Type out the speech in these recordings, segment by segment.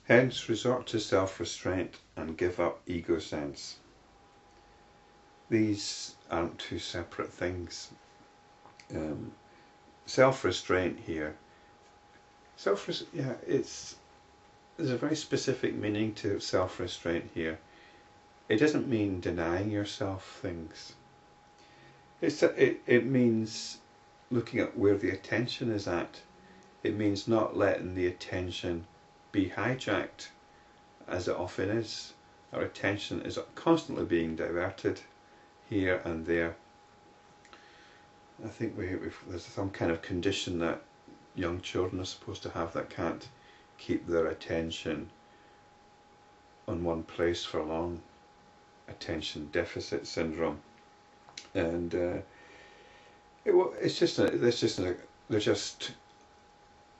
Hence, resort to self-restraint and give up ego sense. These aren't two separate things. Self-restraint here, there's a very specific meaning to self-restraint here. It doesn't mean denying yourself things. It means looking at where the attention is at. It means not letting the attention be hijacked, as it often is. Our attention is constantly being diverted here and there. I think there's some kind of condition that young children are supposed to have that can't keep their attention on one place for long. Attention deficit syndrome, and they're just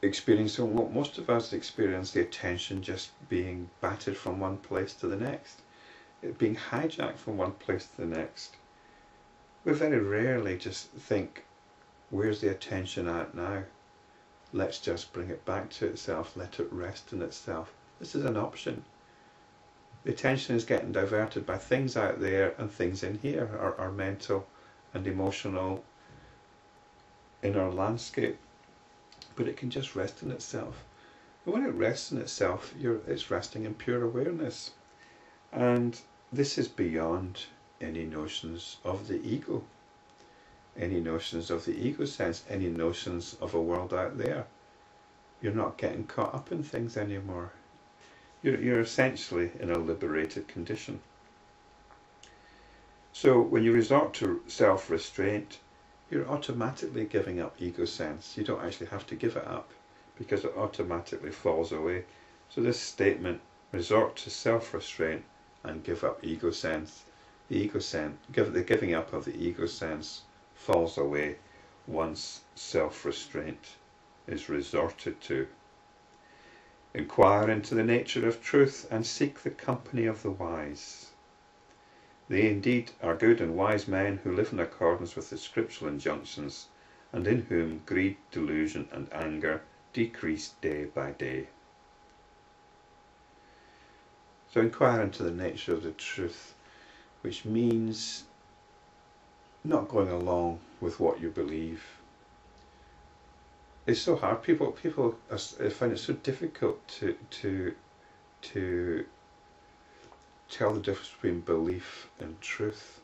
experiencing what most of us experience: the attention just being battered from one place to the next, it being hijacked from one place to the next. We very rarely just think, where's the attention at now? Let's just bring it back to itself, let it rest in itself. This is an option. The attention is getting diverted by things out there and things in here, our mental and emotional inner landscape. But it can just rest in itself. And when it rests in itself, it's resting in pure awareness. And this is beyond any notions of the ego, any notions of the ego sense, any notions of a world out there. You're not getting caught up in things anymore. You're essentially in a liberated condition. So when you resort to self-restraint, you're automatically giving up ego sense. You don't actually have to give it up because it automatically falls away. So this statement, resort to self-restraint and give up ego sense. The giving up of the ego sense falls away once self-restraint is resorted to. Inquire into the nature of truth and seek the company of the wise. They indeed are good and wise men who live in accordance with the scriptural injunctions, and in whom greed, delusion and anger decrease day by day. So inquire into the nature of the truth, which means not going along with what you believe. It's so hard. People find it so difficult to tell the difference between belief and truth.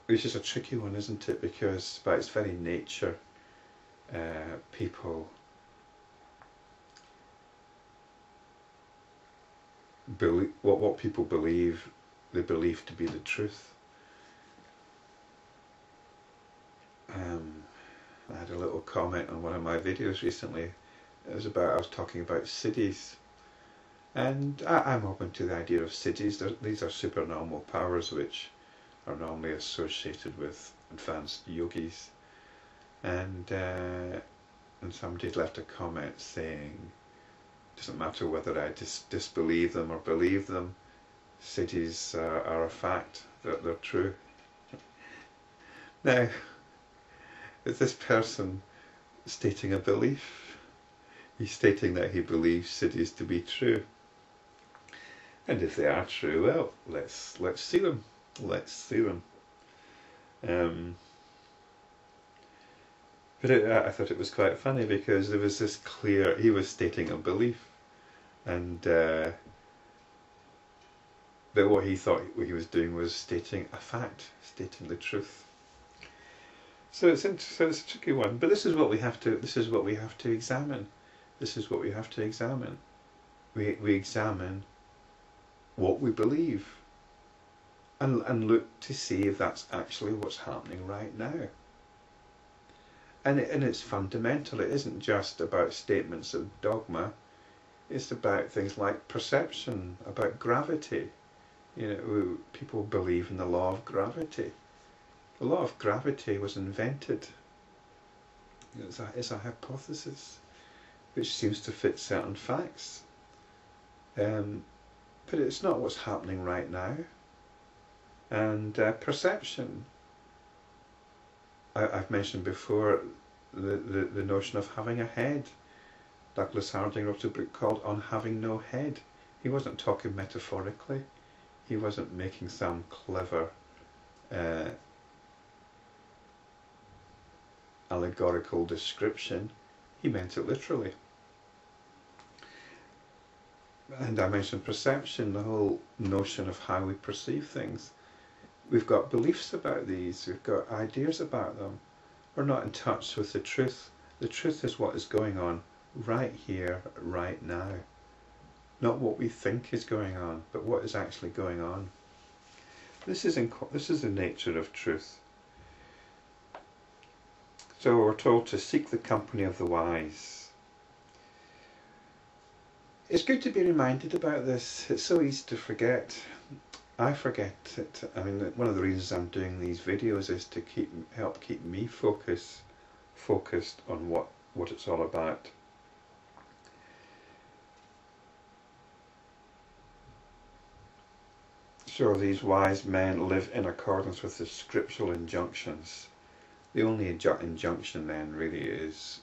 Which is a tricky one, isn't it? Because by its very nature, people believe what people believe, they believe to be the truth. I had a little comment on one of my videos recently. I was talking about cities, and I'm open to the idea of cities. These are supernormal powers which are normally associated with advanced yogis, and somebody left a comment saying, it doesn't matter whether I disbelieve them or believe them, cities are a fact, they're true. Now, is this person stating a belief? He's stating that he believes cities to be true. And if they are true, well, let's see them. Let's see them. But I thought it was quite funny because there was this clear, he was stating a belief, and that what he thought what he was doing was stating a fact, stating the truth. So it's a tricky one, but this is what we have to examine. This is what we have to examine. We examine what we believe and look to see if that's actually what's happening right now. And it's fundamental. It isn't just about statements of dogma. It's about things like perception, about gravity. You know, people believe in the law of gravity. The law of gravity was invented. It's a hypothesis which seems to fit certain facts. But it's not what's happening right now. And perception. I've mentioned before the notion of having a head. Douglas Harding wrote a book called On Having No Head. He wasn't talking metaphorically. He wasn't making some clever allegorical description. He meant it literally. And I mentioned perception, the whole notion of how we perceive things. We've got beliefs about these, we've got ideas about them. We're not in touch with the truth. The truth is what is going on right here, right now. Not what we think is going on, but what is actually going on. This is the nature of truth. So we're told to seek the company of the wise. It's good to be reminded about this. It's so easy to forget. I forget it. I mean, one of the reasons I'm doing these videos is to help keep me focused on what it's all about. So these wise men live in accordance with the scriptural injunctions. The only injunction then really is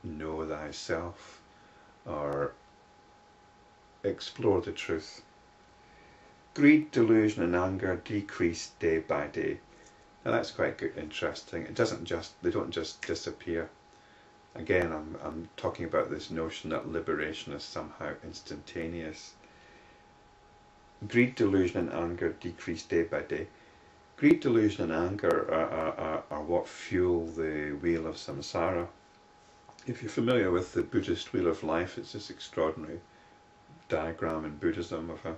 know thyself, or explore the truth. Greed, delusion and anger decrease day by day. Now that's quite good, interesting. They don't just disappear. Again, I'm talking about this notion that liberation is somehow instantaneous. Greed, delusion and anger decrease day by day. Greed, delusion and anger are what fuel the wheel of samsara. If you're familiar with the Buddhist wheel of life, it's this extraordinary diagram in Buddhism of a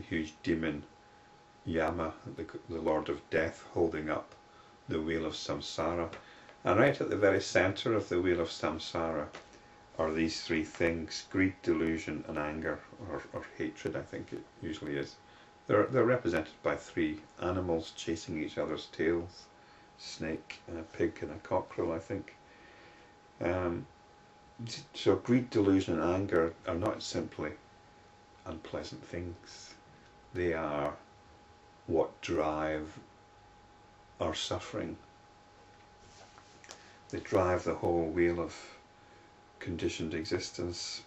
huge demon, Yama, the Lord of Death, holding up the wheel of samsara. And right at the very centre of the wheel of samsara are these three things: greed, delusion and anger, or hatred, I think it usually is. They're represented by three animals chasing each other's tails: snake and a pig and a cockerel, I think. So greed, delusion and anger are not simply unpleasant things. They are what drive our suffering. They drive the whole wheel of conditioned existence.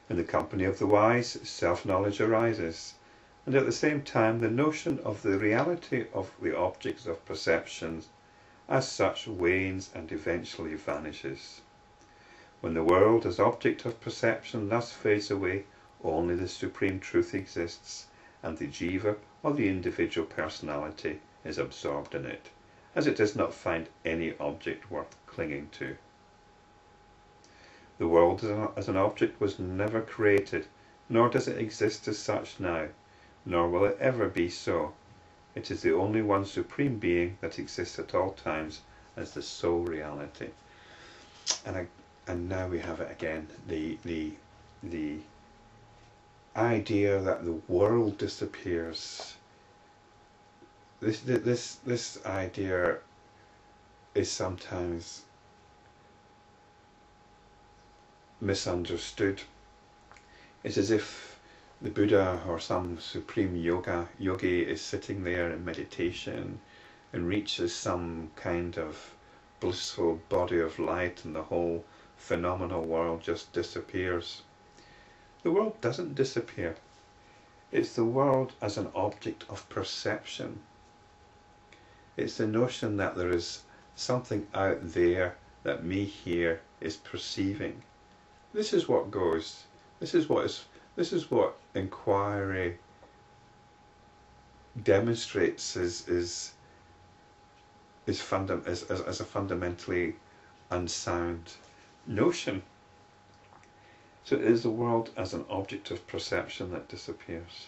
In the company of the wise, self-knowledge arises, and at the same time the notion of the reality of the objects of perception as such wanes and eventually vanishes. When the world as object of perception thus fades away, only the supreme truth exists, and the jiva, or the individual personality, is absorbed in it, as it does not find any object worth clinging to. The world as an object was never created, nor does it exist as such now, nor will it ever be so. It is the only one supreme being that exists at all times as the sole reality. And now we have it again, the idea that the world disappears. This idea is sometimes misunderstood. It's as if the Buddha or some supreme yogi is sitting there in meditation and reaches some kind of blissful body of light and the whole phenomenal world just disappears. The world doesn't disappear. It's the world as an object of perception. It's the notion that there is something out there that me here is perceiving. This is what goes. This is what inquiry demonstrates as a fundamentally unsound notion. So it is the world as an object of perception that disappears.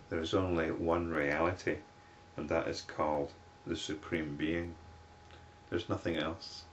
There is only one reality, and that is called the Supreme Being. There's nothing else.